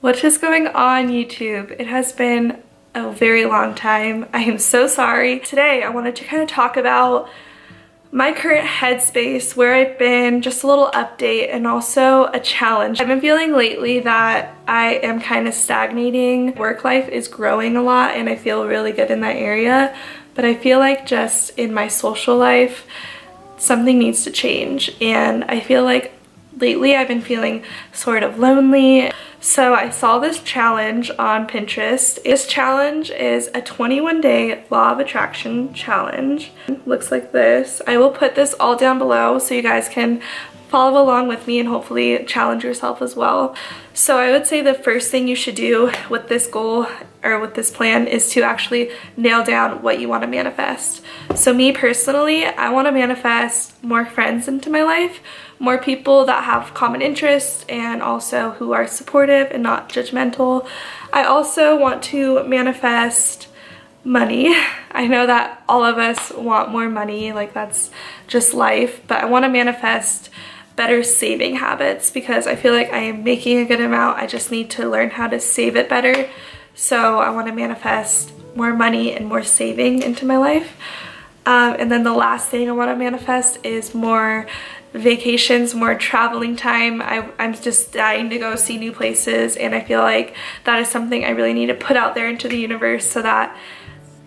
What is going on, YouTube? It has been a very long time. I am so sorry. Today I wanted to kind of talk about my current headspace, where I've been, just a little update, and also a challenge. I've been feeling lately that I am kind of stagnating. Work life is growing a lot and I feel really good in that area, but I feel like just in my social life something needs to change, and I feel like lately I've been feeling sort of lonely. So I saw this challenge on Pinterest. This challenge is a 21-day law of attraction challenge. It looks like this. I will put this all down below so you guys can follow along with me and hopefully challenge yourself as well. So I would say the first thing you should do with this goal or with this plan is to actually nail down what you want to manifest. So me personally, I want to manifest more friends into my life, more people that have common interests and also who are supportive and not judgmental. I also want to manifest money. I know that all of us want more money, like that's just life, but I want to manifest better saving habits because I feel like I am making a good amount. I just need to learn how to save it better. So I want to manifest more money and more saving into my life. And then the last thing I want to manifest is more vacations, more traveling time. I'm just dying to go see new places, and I feel like that is something I really need to put out there into the universe so that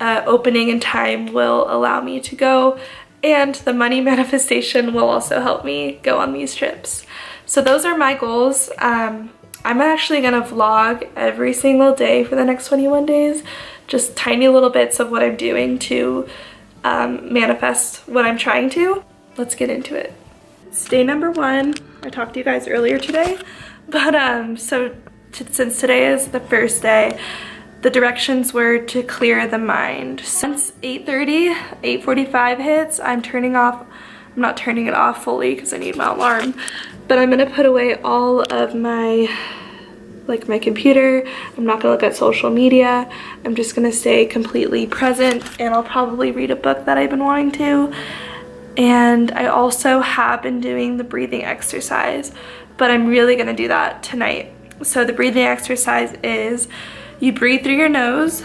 opening in time will allow me to go, and the money manifestation will also help me go on these trips. So those are my goals. I'm actually gonna vlog every single day for the next 21 days, just tiny little bits of what I'm doing to manifest what I'm trying to. Let's get into it. It's day number 1. I talked to you guys earlier today, but since today is the first day, the directions were to clear the mind. Since 8:45 hits, I'm not turning it off fully because I need my alarm, but I'm gonna put away all of my computer. I'm not gonna look at social media. I'm just gonna stay completely present, and I'll probably read a book that I've been wanting to. And I also have been doing the breathing exercise, but I'm really gonna do that tonight. So the breathing exercise is you breathe through your nose,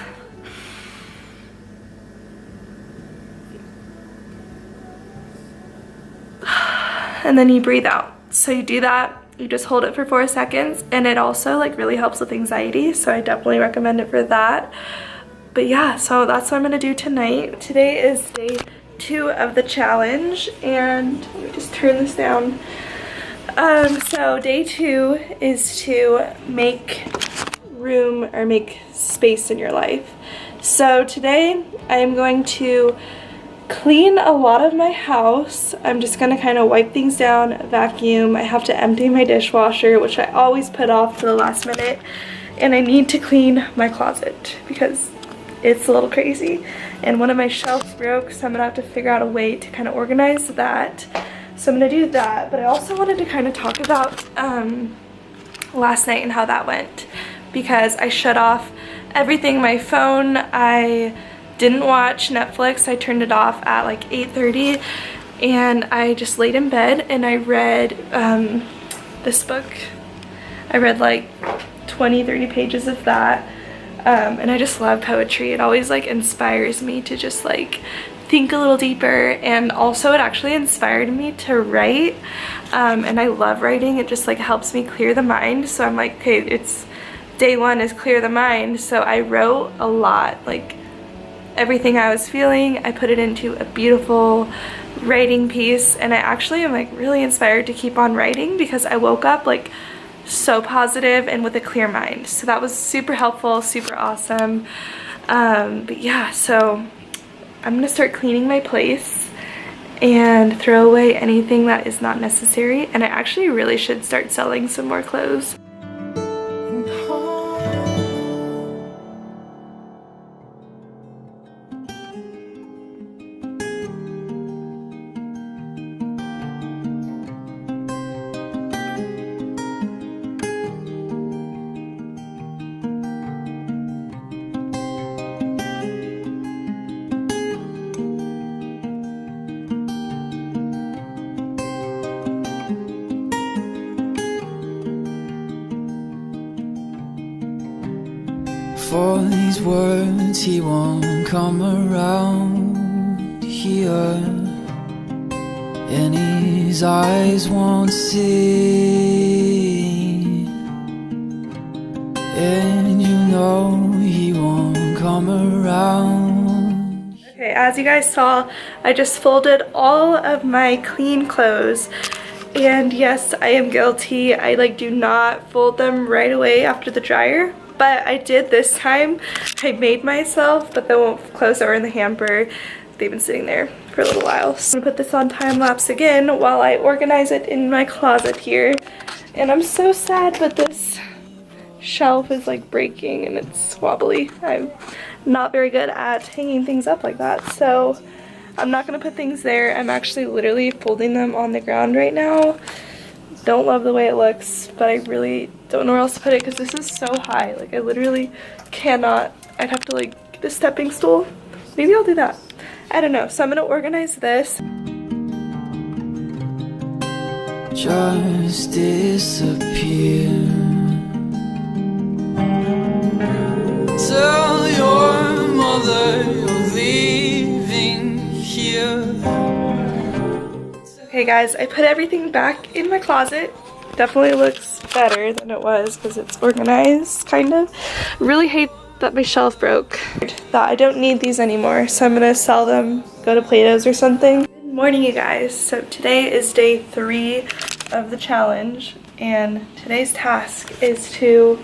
and then you breathe out. So you do that, you just hold it for 4 seconds, and it also really helps with anxiety, so I definitely recommend it for that. But yeah, so that's what I'm gonna do tonight. Today is day 2 of the challenge, and let me just turn this down. So day 2 is to make room or make space in your life. So today I am going to clean a lot of my house. I'm just gonna kind of wipe things down, vacuum. I have to empty my dishwasher, which I always put off to the last minute, and I need to clean my closet because it's a little crazy, and one of my shelves broke, so I'm gonna have to figure out a way to kind of organize that. So I'm gonna do that, but I also wanted to kind of talk about last night and how that went, because I shut off everything, my phone. I didn't watch Netflix. I turned it off at 8:30, and I just laid in bed and I read this book. I read 20-30 pages of that. And I just love poetry. It always inspires me to just think a little deeper, and also it actually inspired me to write, and I love writing. It just helps me clear the mind. So I'm like, okay, it's day 1 is clear the mind. So I wrote a lot, everything I was feeling. I put it into a beautiful writing piece, and I actually am really inspired to keep on writing because I woke up so positive and with a clear mind. So that was super helpful, super awesome. But yeah, so I'm gonna start cleaning my place and throw away anything that is not necessary, and I actually really should start selling some more clothes. For these words he won't come around here, and his eyes won't see, and you know he won't come around. Okay, as you guys saw, I just folded all of my clean clothes. And yes, I am guilty. I do not fold them right away after the dryer, but I did this time. I made myself, but the clothes that were in the hamper, they've been sitting there for a little while. So I'm gonna put this on time lapse again while I organize it in my closet here. And I'm so sad, but this shelf is breaking and it's wobbly. I'm not very good at hanging things up like that, so I'm not gonna put things there. I'm actually literally folding them on the ground right now. Don't love the way it looks, but I really don't know where else to put it because this is so high. I literally cannot. I'd have to get a stepping stool. Maybe I'll do that. I don't know. So I'm gonna organize this. Just disappear. Tell your mother you're leaving here. Okay guys, I put everything back in my closet. Definitely looks better than it was because it's organized, kind of. Really hate that my shelf broke. That I don't need these anymore, so I'm gonna sell them, go to Plato's or something. Good morning, you guys. So today is day 3 of the challenge, and today's task is to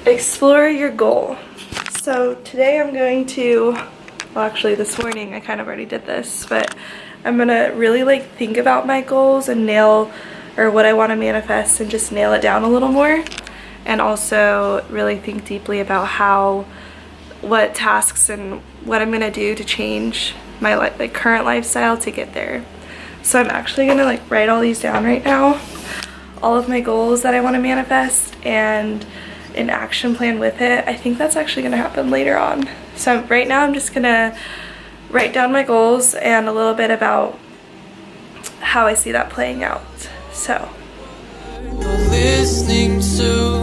explore your goal. So today I'm going to, well actually this morning I kind of already did this, but I'm gonna really think about my goals and or what I want to manifest and just nail it down a little more, and also really think deeply about what tasks and what I'm gonna do to change my current lifestyle to get there. So I'm actually gonna write all these down right now, all of my goals that I want to manifest and an action plan with it. I think that's actually gonna happen later on. So right now I'm just gonna write down my goals and a little bit about how I see that playing out. So listening to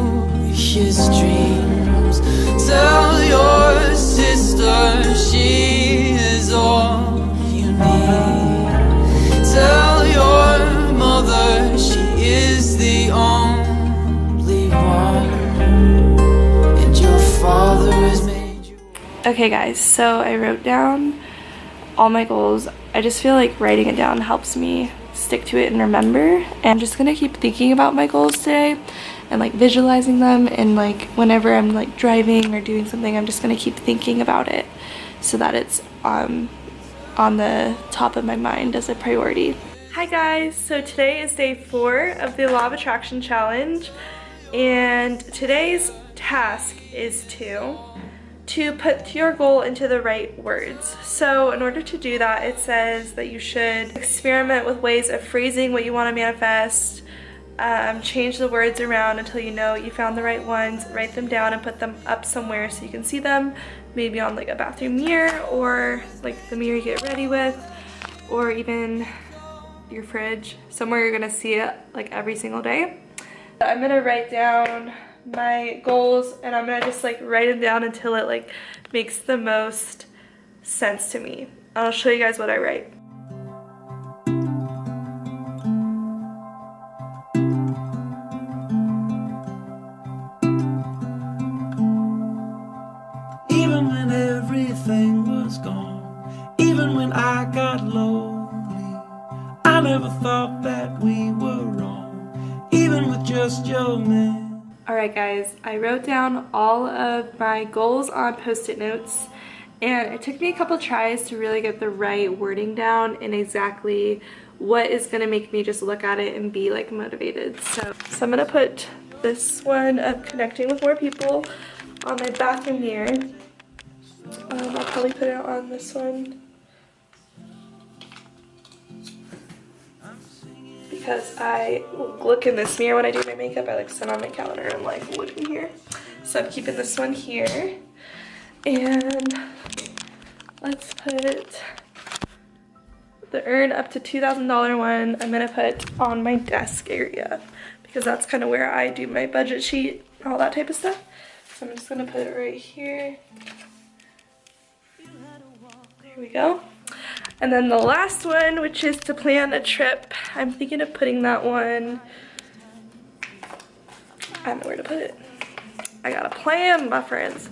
his dreams. Tell your sister she is all you need. Tell your mother she is the only one, and your father has made you. okay guys, so I wrote down all my goals. I just feel like writing it down helps me stick to it and remember. And I'm just gonna keep thinking about my goals today and visualizing them, and whenever I'm driving or doing something, I'm just gonna keep thinking about it so that it's on the top of my mind as a priority. Hi guys, so today is day 4 of the Law of Attraction challenge, and today's task is to put your goal into the right words. So in order to do that, it says that you should experiment with ways of phrasing what you want to manifest, change the words around until you know you found the right ones, write them down and put them up somewhere so you can see them, maybe on a bathroom mirror, or the mirror you get ready with, or even your fridge, somewhere you're gonna see it every single day. I'm gonna write down my goals, and I'm gonna just write them down until it makes the most sense to me. I'll show you guys what I write. Even when everything was gone, even when I got lonely, I never thought that we were wrong, even with just your man. Alright guys, I wrote down all of my goals on post-it notes, and it took me a couple tries to really get the right wording down and exactly what is going to make me just look at it and be motivated. So I'm going to put this one of connecting with more people on my bathroom mirror. I'll probably put it on this one because I look in this mirror when I do my makeup. I sit on my counter and look in here. So I'm keeping this one here, and let's put the earn up to $2,000 one. I'm gonna put on my desk area because that's kind of where I do my budget sheet, all that type of stuff. So I'm just gonna put it right here. There we go. And then the last one, which is to plan a trip. I'm thinking of putting that one, I don't know where to put it. I got a plan, my friends.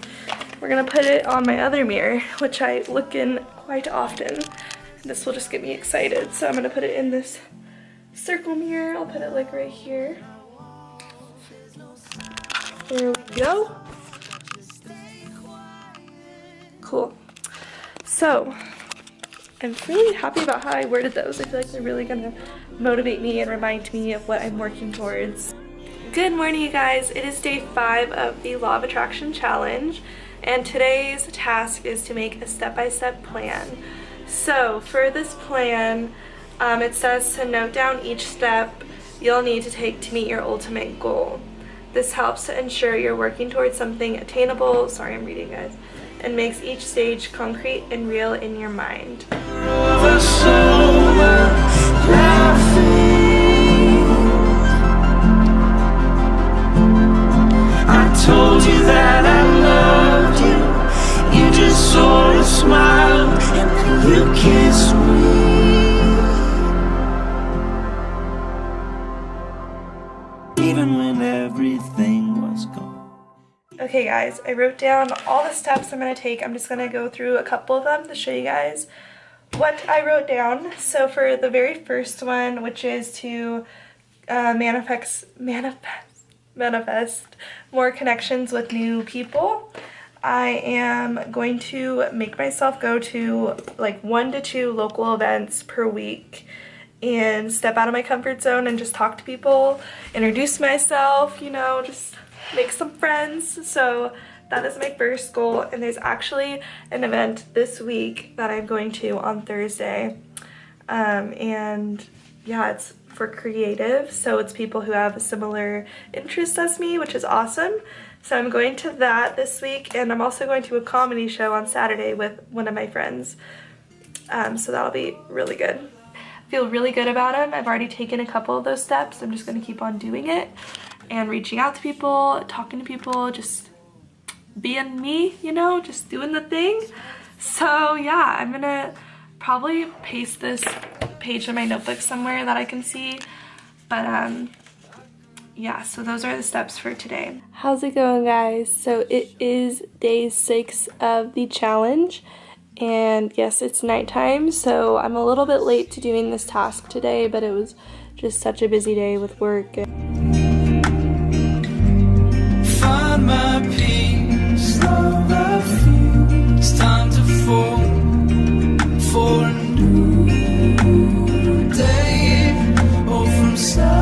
We're gonna put it on my other mirror, which I look in quite often. This will just get me excited. So I'm gonna put it in this circle mirror. I'll put it like right here. There we go. Cool. So I'm really happy about how I worded those. I feel like they're really gonna motivate me and remind me of what I'm working towards. Good morning, you guys. It is day 5 of the Law of Attraction Challenge, and today's task is to make a step-by-step plan. So for this plan, it says to note down each step you'll need to take to meet your ultimate goal. This helps to ensure you're working towards something attainable, sorry I'm reading guys, and makes each stage concrete and real in your mind. I told you that I loved you. You just sort of smiled and then you kissed me. Even when everything was gone. Okay guys, I wrote down all the steps I'm going to take. I'm just going to go through a couple of them to show you guys what I wrote down. So for the very first one, which is to manifest more connections with new people, I am going to make myself go to like 1 to 2 local events per week and step out of my comfort zone and just talk to people, introduce myself, you know, just make some friends. So that is my first goal, and there's actually an event this week that I'm going to on Thursday, and yeah, it's for creative, so it's people who have similar interests as me, which is awesome. So I'm going to that this week, and I'm also going to a comedy show on Saturday with one of my friends, so that'll be really good. I feel really good about them. I've already taken a couple of those steps. I'm just going to keep on doing it and reaching out to people, talking to people, just being me, you know, just doing the thing. So yeah, I'm gonna probably paste this page in my notebook somewhere that I can see, but yeah, so those are the steps for today. How's it going, guys? So it is day 6 of the challenge, and yes, it's nighttime, so I'm a little bit late to doing this task today, but it was just such a busy day with work. Find my peace, love I feel. It's time to fall for a new day, or from silence.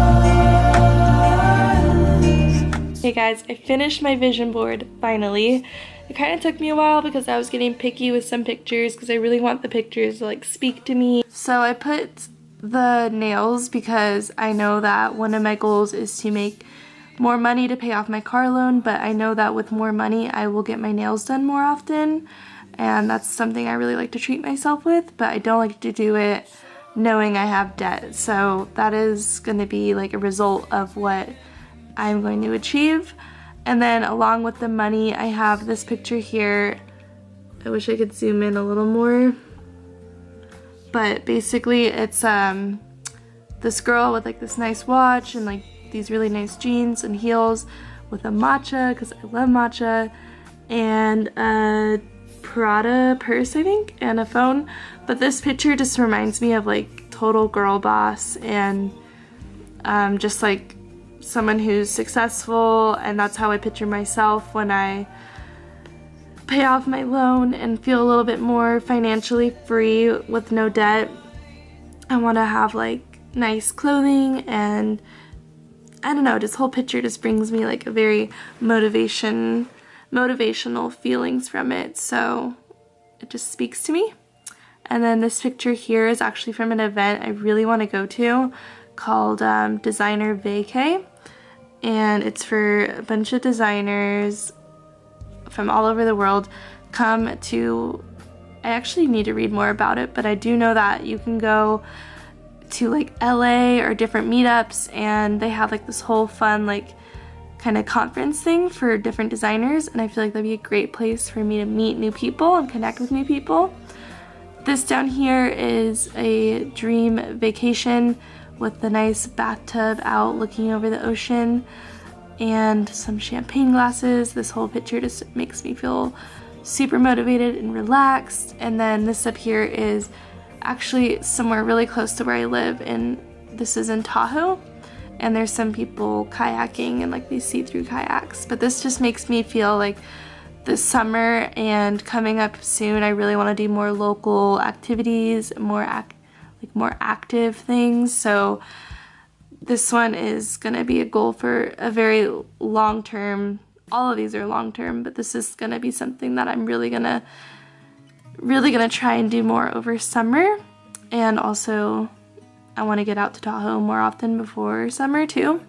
Hey guys, I finished my vision board finally. It kind of took me a while because I was getting picky with some pictures because I really want the pictures to like speak to me. So I put the nails because I know that one of my goals is to make more money to pay off my car loan, but I know that with more money I will get my nails done more often, and that's something I really like to treat myself with, but I don't like to do it knowing I have debt. So that is going to be like a result of what I'm going to achieve. And then along with the money, I have this picture here. I wish I could zoom in a little more, but basically it's this girl with like this nice watch and like these really nice jeans and heels with a matcha, because I love matcha, and a Prada purse, I think, and a phone. But this picture just reminds me of like total girl boss and just like someone who's successful, and that's how I picture myself when I pay off my loan and feel a little bit more financially free with no debt. I want to have like nice clothing, and I don't know, this whole picture just brings me like a very motivational feelings from it, so it just speaks to me. And then this picture here is actually from an event I really want to go to called Designer Vacay, and it's for a bunch of designers from all over the world come to, I actually need to read more about it, but I do know that you can go to like LA or different meetups, and they have like this whole fun like kind of conference thing for different designers, and I feel like that'd be a great place for me to meet new people and connect with new people. This down here is a dream vacation with a nice bathtub out looking over the ocean and some champagne glasses. This whole picture just makes me feel super motivated and relaxed. And then this up here is actually somewhere really close to where I live, and this is in Tahoe, and there's some people kayaking and like these see-through kayaks. But this just makes me feel like this summer and coming up soon, I really want to do more local activities, more active things. So this one is gonna be a goal for a very long term. All of these are long term, but this is gonna be something that I'm really gonna try and do more over summer. And also I want to get out to Tahoe more often before summer too.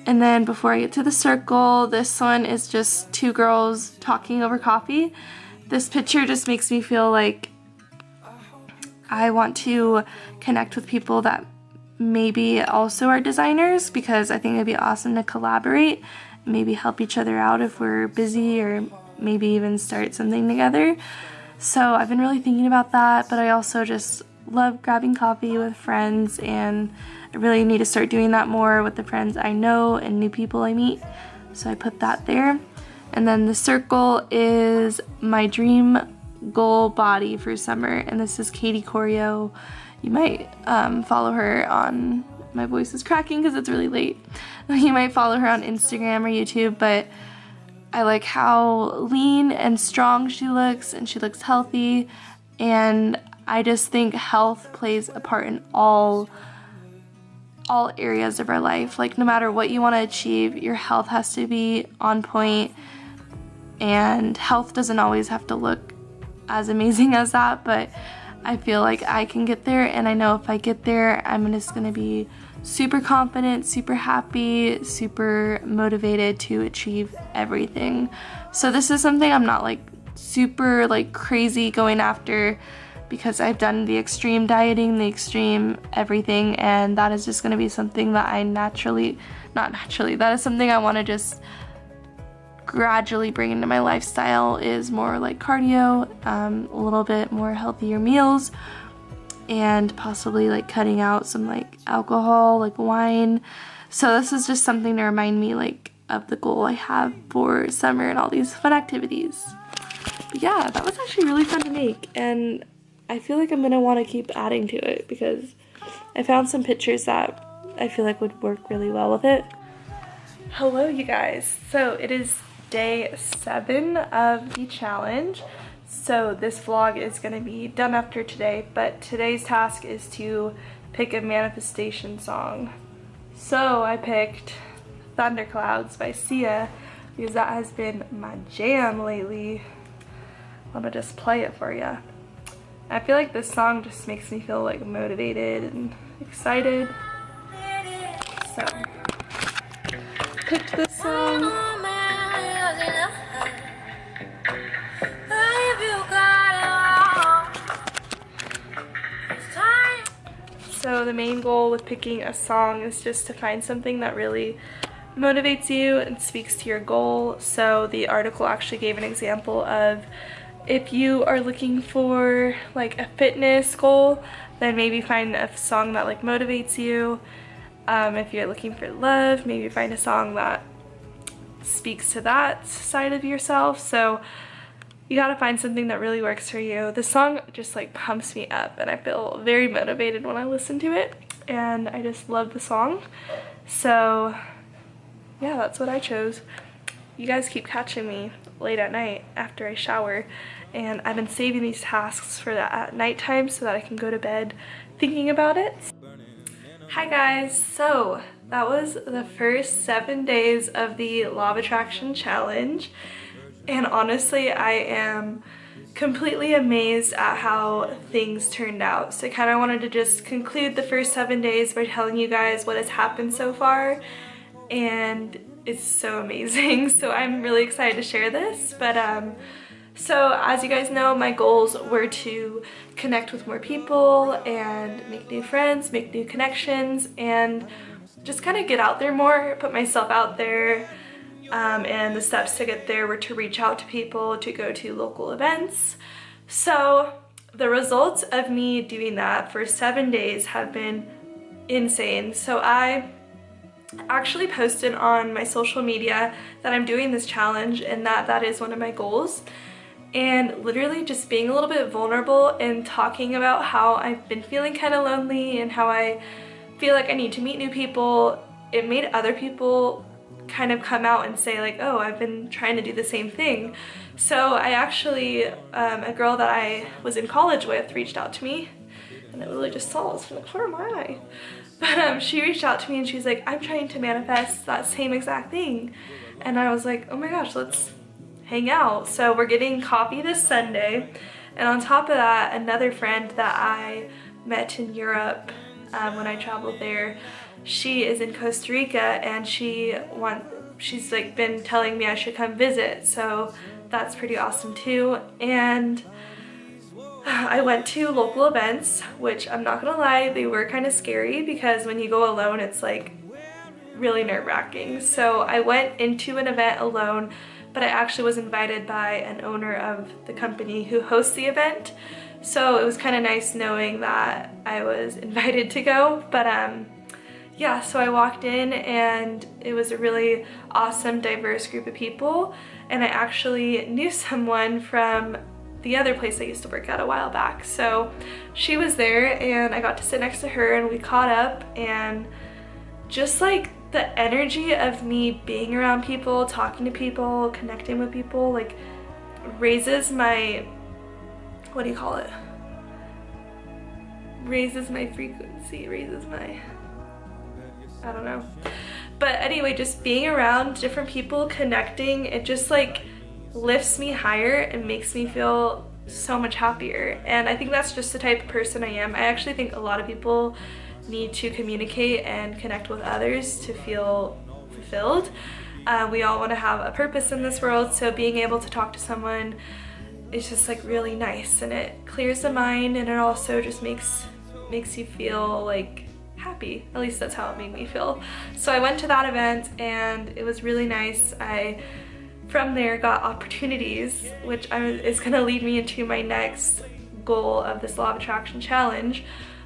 And then before I get to the circle, this one is just two girls talking over coffee. This picture just makes me feel like I want to connect with people that maybe also are designers, because I think it'd be awesome to collaborate, maybe help each other out if we're busy, or maybe even start something together. So I've been really thinking about that, but I also just love grabbing coffee with friends, and I really need to start doing that more with the friends I know and new people I meet. So I put that there. And then the circle is my dream goal body for summer, and this is Katie Corio. You might follow her on, my voice is cracking because it's really late. You might follow her on Instagram or YouTube, but I like how lean and strong she looks, and she looks healthy, and I just think health plays a part in all areas of our life. Like, no matter what you want to achieve, your health has to be on point, and health doesn't always have to look as amazing as that, but I feel like I can get there, and I know if I get there, I'm just gonna be super confident, super happy, super motivated to achieve everything. So this is something I'm not like super like crazy going after, because I've done the extreme dieting, the extreme everything, and that is just gonna be something that that is something I wanna just gradually bring into my lifestyle, is more like cardio, a little bit more healthier meals, and possibly like cutting out some like alcohol, like wine. So this is just something to remind me like of the goal I have for summer and all these fun activities. But yeah, that was actually really fun to make, and I feel like I'm gonna want to keep adding to it because I found some pictures that I feel like would work really well with it. Hello you guys, so it is day 7 of the challenge. So this vlog is going to be done after today, but today's task is to pick a manifestation song. So I picked Thunderclouds by Sia because that has been my jam lately. I'm gonna just play it for you. I feel like this song just makes me feel like motivated and excited. So picked this song. So the main goal with picking a song is just to find something that really motivates you and speaks to your goal. So the article actually gave an example of, if you are looking for like a fitness goal, then maybe find a song that like motivates you. If you're looking for love, maybe find a song that speaks to that side of yourself. So you gotta find something that really works for you. The song just like pumps me up, and I feel very motivated when I listen to it, and I just love the song. So yeah, that's what I chose. You guys keep catching me late at night after I shower, and I've been saving these tasks for that at nighttime so that I can go to bed thinking about it. Hi guys, so that was the first 7 days of the Law of Attraction challenge. And honestly, I am completely amazed at how things turned out. So I kind of wanted to just conclude the first 7 days by telling you guys what has happened so far. And it's so amazing. So I'm really excited to share this. But so as you guys know, my goals were to connect with more people and make new friends, make new connections, and just kind of get out there more, put myself out there, and the steps to get there were to reach out to people, to go to local events. So the results of me doing that for 7 days have been insane. So I actually posted on my social media that I'm doing this challenge and that is one of my goals. And literally just being a little bit vulnerable and talking about how I've been feeling kind of lonely and how I feel like I need to meet new people, it made other people kind of come out and say like, oh, I've been trying to do the same thing. So I actually, a girl that I was in college with reached out to me, and it literally just falls from the corner of my eye. But she reached out to me and she's like, I'm trying to manifest that same exact thing. And I was like, oh my gosh, let's hang out. So we're getting coffee this Sunday. And on top of that, another friend that I met in Europe when I traveled there, she is in Costa Rica and she's like been telling me I should come visit. So that's pretty awesome too. And I went to local events, which I'm not gonna lie, they were kind of scary because when you go alone, it's like really nerve-wracking. So I went into an event alone, but I actually was invited by an owner of the company who hosts the event. So it was kind of nice knowing that I was invited to go. But yeah, so I walked in and it was a really awesome, diverse group of people. And I actually knew someone from the other place I used to work at a while back. So she was there and I got to sit next to her and we caught up, and just like the energy of me being around people, talking to people, connecting with people, like raises my, what do you call it? Raises my frequency, raises my, I don't know. But anyway, just being around different people, connecting, it just like lifts me higher and makes me feel so much happier. And I think that's just the type of person I am. I actually think a lot of people need to communicate and connect with others to feel fulfilled. We all want to have a purpose in this world, so being able to talk to someone is just like really nice, and it clears the mind, and it also just makes you feel like happy. At least that's how it made me feel. So I went to that event and it was really nice. I from there got opportunities, which is going to lead me into my next goal of this Law of Attraction challenge.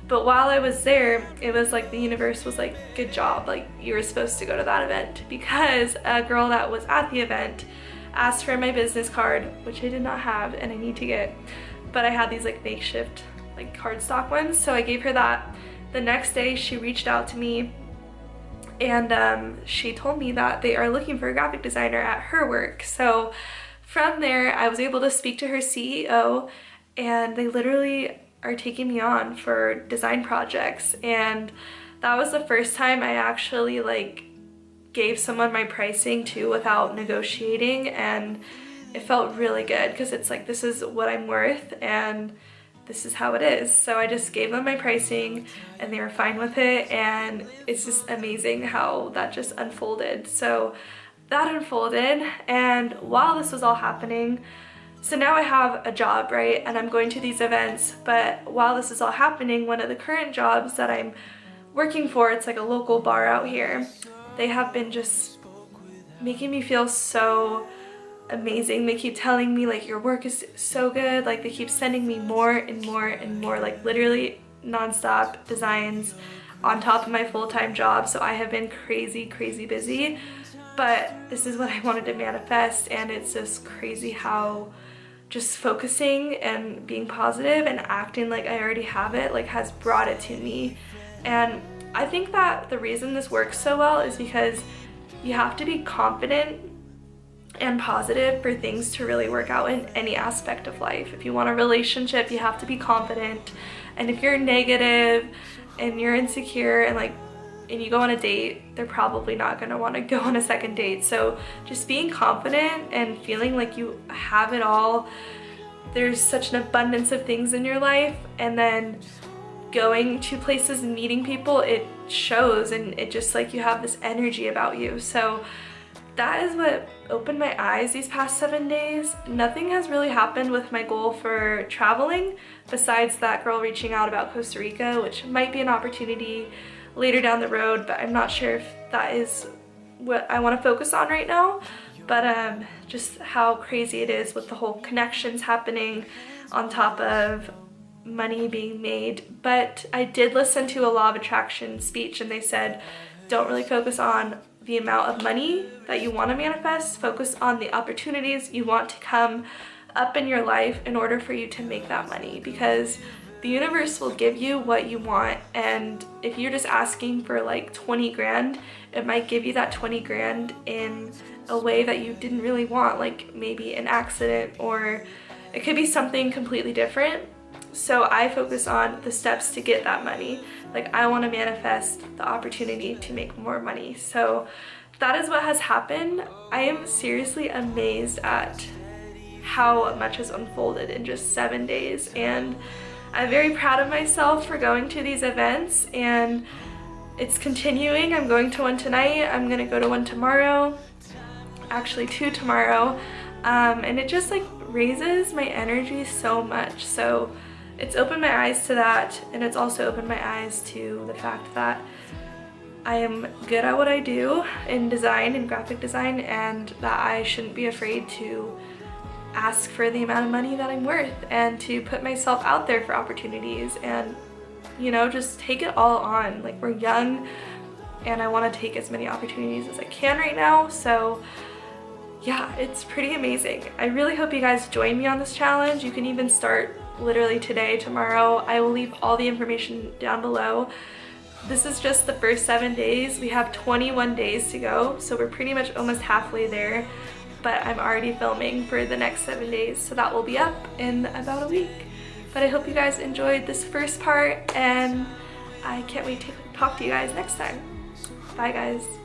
But while I was there, it was like the universe was like, good job, like you were supposed to go to that event, because a girl that was at the event asked for my business card, which I did not have and I need to get, but I had these like makeshift like cardstock ones, so I gave her that. The next day she reached out to me and she told me that they are looking for a graphic designer at her work. So from there I was able to speak to her CEO, and they literally are taking me on for design projects. And that was the first time I actually like gave someone my pricing too without negotiating, and it felt really good because it's like, this is what I'm worth and this is how it is. So I just gave them my pricing and they were fine with it, and it's just amazing how that just unfolded. So that unfolded, and while this was all happening, so now I have a job, right? And I'm going to these events, but while this is all happening, one of the current jobs that I'm working for, it's like a local bar out here, they have been just making me feel so amazing. They keep telling me like, your work is so good, like they keep sending me more and more and more, like literally nonstop designs on top of my full-time job. So I have been crazy busy, but this is what I wanted to manifest, and it's just crazy how just focusing and being positive and acting like I already have it like has brought it to me. And I think that the reason this works so well is because you have to be confident and positive for things to really work out in any aspect of life. If you want a relationship, you have to be confident, and if you're negative and you're insecure and you go on a date, they're probably not going to want to go on a second date. So just being confident and feeling like you have it all, there's such an abundance of things in your life, and then going to places and meeting people, it shows, and it just like you have this energy about you. So that is what opened my eyes these past 7 days. Nothing has really happened with my goal for traveling besides that girl reaching out about Costa Rica, which might be an opportunity later down the road, but I'm not sure if that is what I want to focus on right now, but just how crazy it is with the whole connections happening on top of money being made. But I did listen to a law of attraction speech, and they said don't really focus on the amount of money that you want to manifest, focus on the opportunities you want to come up in your life in order for you to make that money, because the universe will give you what you want. And if you're just asking for like 20 grand, it might give you that 20 grand in a way that you didn't really want, like maybe an accident, or it could be something completely different. So I focus on the steps to get that money. Like, I want to manifest the opportunity to make more money. So that is what has happened. I am seriously amazed at how much has unfolded in just 7 days, and I'm very proud of myself for going to these events, and it's continuing. I'm going to one tonight, I'm gonna go to one tomorrow, actually 2 tomorrow, and it just like raises my energy so much. So it's opened my eyes to that, and it's also opened my eyes to the fact that I am good at what I do in design and graphic design, and that I shouldn't be afraid to ask for the amount of money that I'm worth, and to put myself out there for opportunities, and you know, just take it all on. Like, we're young, and I want to take as many opportunities as I can right now. So yeah, it's pretty amazing. I really hope you guys join me on this challenge. You can even start literally today, tomorrow. I will leave all the information down below. This is just the first 7 days. We have 21 days to go, so we're pretty much almost halfway there. But I'm already filming for the next 7 days, so that will be up in about a week. But I hope you guys enjoyed this first part, and I can't wait to talk to you guys next time. Bye guys.